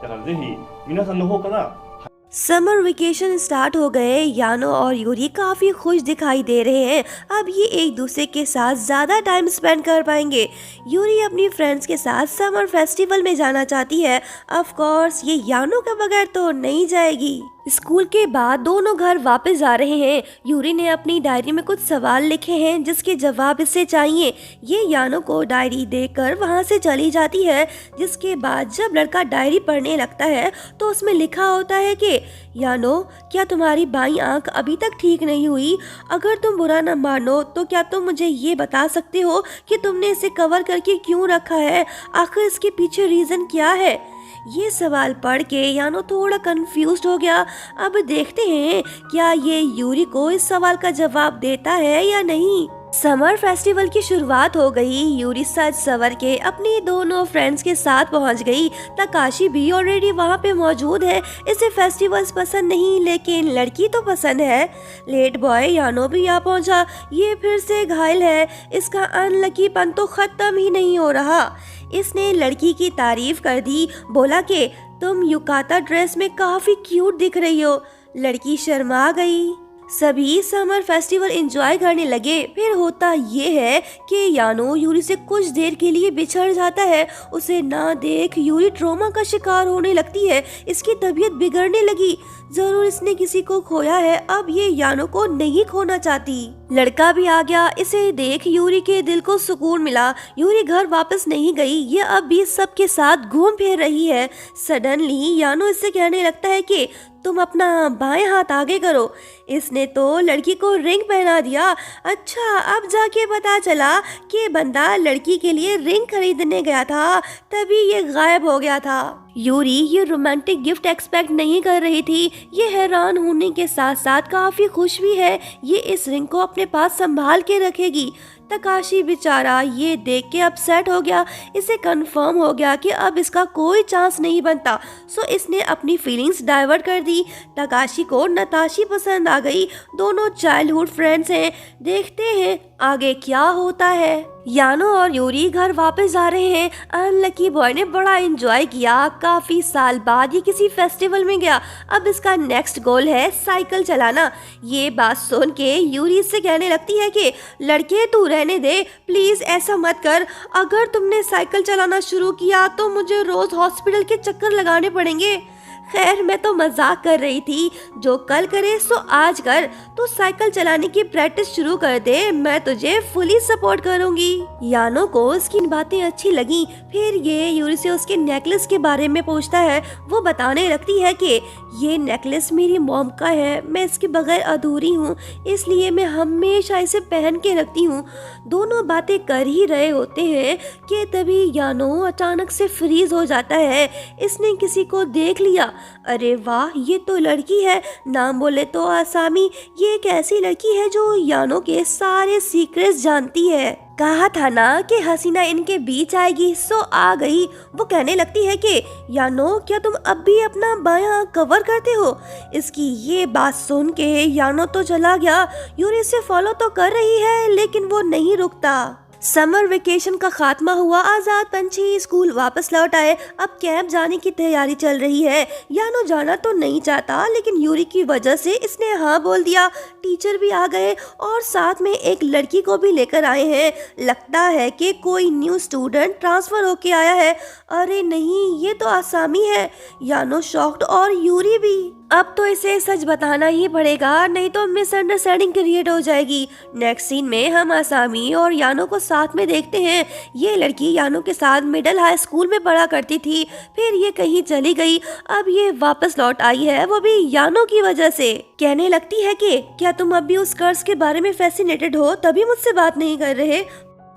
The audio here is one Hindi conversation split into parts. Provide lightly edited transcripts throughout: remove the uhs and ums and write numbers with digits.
だからぜひ皆さんの方から。 समर वेकेशन स्टार्ट हो गए। यानो और यूरी काफी खुश दिखाई दे रहे हैं। अब ये एक दूसरे के साथ ज्यादा टाइम स्पेंड कर पाएंगे। यूरी अपनी फ्रेंड्स के साथ समर फेस्टिवल में जाना चाहती है। ऑफ कोर्स ये यानो के बगैर तो नहीं जाएगी। स्कूल के बाद दोनों घर वापस जा रहे हैं। यूरी ने अपनी डायरी में कुछ सवाल लिखे हैं जिसके जवाब इसे चाहिए। ये यानो को डायरी देकर वहाँ से चली जाती है। जिसके बाद जब लड़का डायरी पढ़ने लगता है तो उसमें लिखा होता है कि यानो, क्या तुम्हारी बाईं आंख अभी तक ठीक नहीं हुई? अगर तुम बुरा न मानो तो क्या तुम मुझे ये बता सकते हो कि तुमने इसे कवर करके क्यों रखा है? आखिर इसके पीछे रीजन क्या है? ये सवाल पढ़ के यानो थोड़ा कंफ्यूज्ड हो गया। अब देखते हैं क्या ये यूरी को इस सवाल का जवाब देता है या नहीं। समर फेस्टिवल की शुरुआत हो गई। यूरी सज सवर के अपनी दोनों फ्रेंड्स के साथ पहुंच गई। तकाशी भी ऑलरेडी वहां पे मौजूद है। इसे फेस्टिवल्स पसंद नहीं लेकिन लड़की तो पसंद है। लेट बॉय यानो भी यहाँ पहुंचा। ये फिर से घायल है। इसका अनलकीपन तो खत्म ही नहीं हो रहा। इसने लड़की की तारीफ कर दी। बोला कि तुम युकाता ड्रेस में काफी क्यूट दिख रही हो। लड़की शर्मा गई। सभी समर फेस्टिवल एंजॉय करने लगे। फिर होता ये है कि यानो यूरी से कुछ देर के लिए बिछड़ जाता है। उसे ना देख यूरी ट्रॉमा का शिकार होने लगती है। इसकी तबीयत बिगड़ने लगी। जरूर इसने किसी को खोया है। अब ये यानो को नहीं खोना चाहती। लड़का भी आ गया। इसे देख यूरी के दिल को सुकून मिला। यूरी घर वापस नहीं गई। ये अब भी सबके साथ घूम फिर रही है। सडनली यानो इससे कहने लगता है कि तुम अपना बाएं हाथ आगे करो। इसने तो लड़की को रिंग पहना दिया। अच्छा, अब जाके पता चला कि बंदा लड़की के लिए रिंग खरीदने गया था, तभी ये गायब हो गया था। यूरी ये रोमांटिक गिफ्ट एक्सपेक्ट नहीं कर रही थी। ये हैरान होने के साथ साथ काफी खुश भी है। ये इस रिंग को अपने पास संभाल के रखेगी। तकाशी बेचारा ये देख के अपसेट हो गया। इसे कंफर्म हो गया कि अब इसका कोई चांस नहीं बनता। सो इसने अपनी फीलिंग्स डाइवर्ट कर दी। तकाशी को नताशी पसंद आ गई। दोनों चाइल्डहुड फ्रेंड्स हैं। देखते हैं आगे क्या होता है। यानो और यूरी घर वापस जा रहे हैं। अनलकी बॉय ने बड़ा एंजॉय किया। काफी साल बाद ये किसी फेस्टिवल में गया। अब इसका नेक्स्ट गोल है साइकिल चलाना। ये बात सुन के यूरी इससे कहने लगती है कि लड़के तू रहने दे, प्लीज ऐसा मत कर। अगर तुमने साइकिल चलाना शुरू किया तो मुझे रोज हॉस्पिटल के चक्कर लगाने पड़ेंगे। खैर मैं तो मजाक कर रही थी। जो कल करे सो आज कर। तू साइकिल चलाने की प्रैक्टिस शुरू कर दे। मैं तुझे फुली सपोर्ट करूंगी। यानो को उसकी बातें अच्छी लगी। फिर ये यूरी से उसके नेकलेस के बारे में पूछता है। वो बताने लगती है कि ये नेकलेस मेरी मॉम का है। मैं इसके बगैर अधूरी हूँ, इसलिए मैं हमेशा इसे पहन के रखती हूँ। दोनों बातें कर ही रहे होते हैं कि तभी यानो अचानक से फ्रीज हो जाता है। इसने किसी को देख लिया। अरे वाह, ये तो लड़की है। नाम बोले तो आसामी। ये एक ऐसी लड़की है जो यानो के सारे सीक्रेट्स जानती है। कहा था ना कि हसीना इनके बीच आएगी, सो आ गई। वो कहने लगती है कि यानो, क्या तुम अब भी अपना बायां कवर करते हो? इसकी ये बात सुन के यानो तो चला गया। यूरी से फॉलो तो कर रही है लेकिन वो नहीं रुकता। समर वेकेशन का खात्मा हुआ। आजाद पंछी स्कूल वापस लौट आए। अब कैंप जाने की तैयारी चल रही है। यानो जाना तो नहीं चाहता लेकिन यूरी की वजह से इसने हाँ बोल दिया। टीचर भी आ गए और साथ में एक लड़की को भी लेकर आए हैं। लगता है कि कोई न्यू स्टूडेंट ट्रांसफर होके आया है। अरे नहीं, ये तो आसामी है। यानो शॉक्ड और यूरी भी। अब तो इसे सच बताना ही पड़ेगा, नहीं तो मिसअंडरस्टैंडिंग क्रिएट हो जाएगी। नेक्स्ट सीन में हम आसामी और यानो को साथ में देखते हैं। ये लड़की यानो के साथ मिडिल हाई स्कूल में पढ़ा करती थी। फिर ये कहीं चली गई। अब ये वापस लौट आई है, वो भी यानो की वजह से। कहने लगती है कि क्या तुम अब भी उस कर्ज के बारे में फैसिनेटेड हो, तभी मुझसे बात नहीं कर रहे?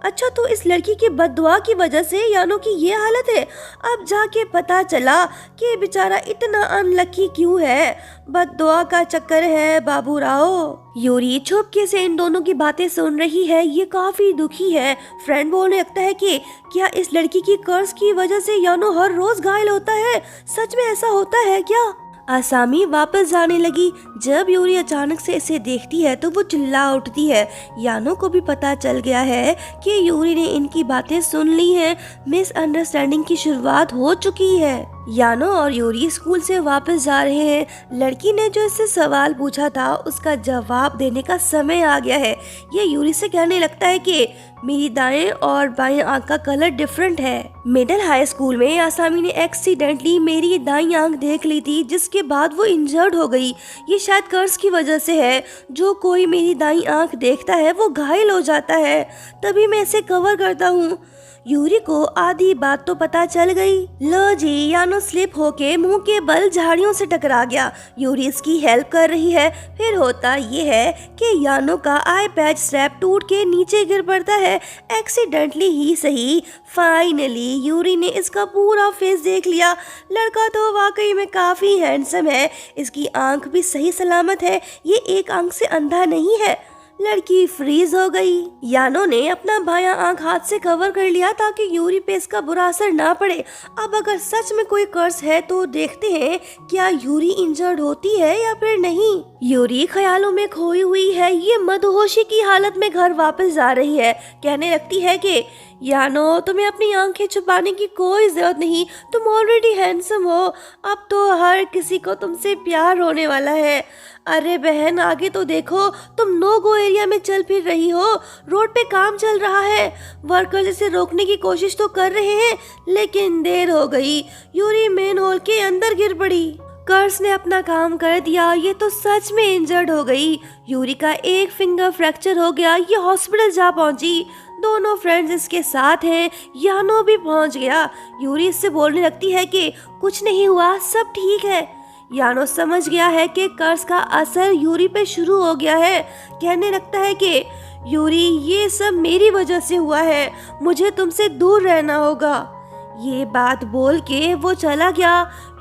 अच्छा, तो इस लड़की की बददुआ की वजह से यानो की ये हालत है। अब जाके पता चला कि बेचारा इतना अनलकी क्यों है। बददुआ का चक्कर है बाबू राव। यूरी चुपके से इन दोनों की बातें सुन रही है। ये काफी दुखी है। फ्रेंड बोलने लगता है कि क्या इस लड़की की कर्ज की वजह से यानो हर रोज घायल होता है? सच में ऐसा होता है क्या? आसामी वापस जाने लगी। जब यूरी अचानक से इसे देखती है तो वो चिल्ला उठती है। यानो को भी पता चल गया है कि यूरी ने इनकी बातें सुन ली हैं। मिसअंडरस्टैंडिंग की शुरुआत हो चुकी है। यानो और यूरी स्कूल से वापस जा रहे हैं। लड़की ने जो इससे सवाल पूछा था उसका जवाब देने का समय आ गया है। ये यूरी से कहने लगता है कि मेरी दाएं और बाएं आंख का कलर डिफरेंट है। मिडिल हाई स्कूल में आसामी ने एक्सीडेंटली मेरी दाईं आंख देख ली थी, जिसके बाद वो इंजर्ड हो गई। ये शायद कर्ज की वजह से है। जो कोई मेरी दाईं आंख देखता है वो घायल हो जाता है, तभी मैं इसे कवर करता हूँ। यूरी को आधी बात तो पता चल गई। लो जी, यानो स्लिप होके मुंह के बल झाड़ियों से टकरा गया। यूरी इसकी हेल्प कर रही है। फिर होता ये है कि यानो का आई पैच स्ट्रैप टूट के नीचे गिर पड़ता है, एक्सीडेंटली ही सही। फाइनली यूरी ने इसका पूरा फेस देख लिया। लड़का तो वाकई में काफी हैंडसम है। इसकी आंख भी सही सलामत है, ये एक आंख से अंधा नहीं है। लड़की फ्रीज हो गई। यानो ने अपना बायां आंख हाथ से कवर कर लिया ताकि यूरी पे इसका बुरा असर ना पड़े। अब अगर सच में कोई कर्ज है तो देखते हैं क्या यूरी इंजर्ड होती है या फिर नहीं। यूरी ख्यालों में खोई हुई है। ये मदहोशी की हालत में घर वापस जा रही है। कहने लगती है कि यानो, तुम्हें अपनी आंखें छुपाने की कोई जरूरत नहीं, तुम ऑलरेडी हैंडसम हो। अब तो हर किसी को तुमसे प्यार होने वाला है। अरे बहन, आगे तो देखो, तुम नो गो एरिया में चल फिर रही हो। रोड पे काम चल रहा है। वर्कर्स इसे रोकने की कोशिश तो कर रहे हैं, लेकिन देर हो गई। यूरी मेन हॉल के अंदर गिर पड़ी। कर्स ने अपना काम कर दिया। ये तो सच में इंजर्ड हो गई। यूरी का एक फिंगर फ्रैक्चर हो गया। ये हॉस्पिटल जा पहुंची। दोनों फ्रेंड्स इसके साथ हैं। यानो भी पहुंच गया। यूरी इससे बोलने लगती है कि कुछ नहीं हुआ, सब ठीक है। यानो समझ गया है कि कर्ज का असर यूरी पे शुरू हो गया है। कहने लगता है कि यूरी, ये सब मेरी वजह से हुआ है, मुझे तुमसे दूर रहना होगा। ये बात बोल के वो चला गया।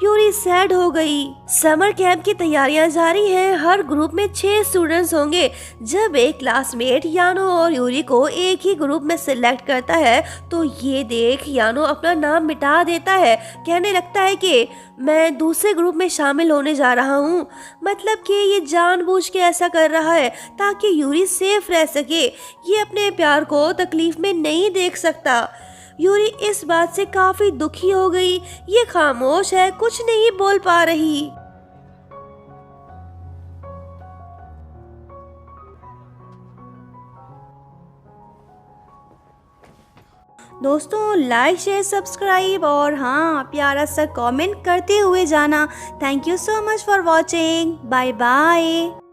यूरी सैड हो गई। समर कैंप की तैयारियां जारी हैं। हर ग्रुप में 6 स्टूडेंट्स होंगे। जब एक क्लासमेट यानो और यूरी को एक ही ग्रुप में सिलेक्ट करता है तो ये देख यानो अपना नाम मिटा देता है। कहने लगता है कि मैं दूसरे ग्रुप में शामिल होने जा रहा हूँ। मतलब कि ये जानबूझ के ऐसा कर रहा है ताकि यूरी सेफ रह सके। ये अपने प्यार को तकलीफ में नहीं देख सकता। यूरी इस बात से काफी दुखी हो गई। ये खामोश है, कुछ नहीं बोल पा रही। दोस्तों, लाइक शेयर सब्सक्राइब और हाँ, प्यारा सा कमेंट करते हुए जाना। Thank you so much for watching. Bye bye.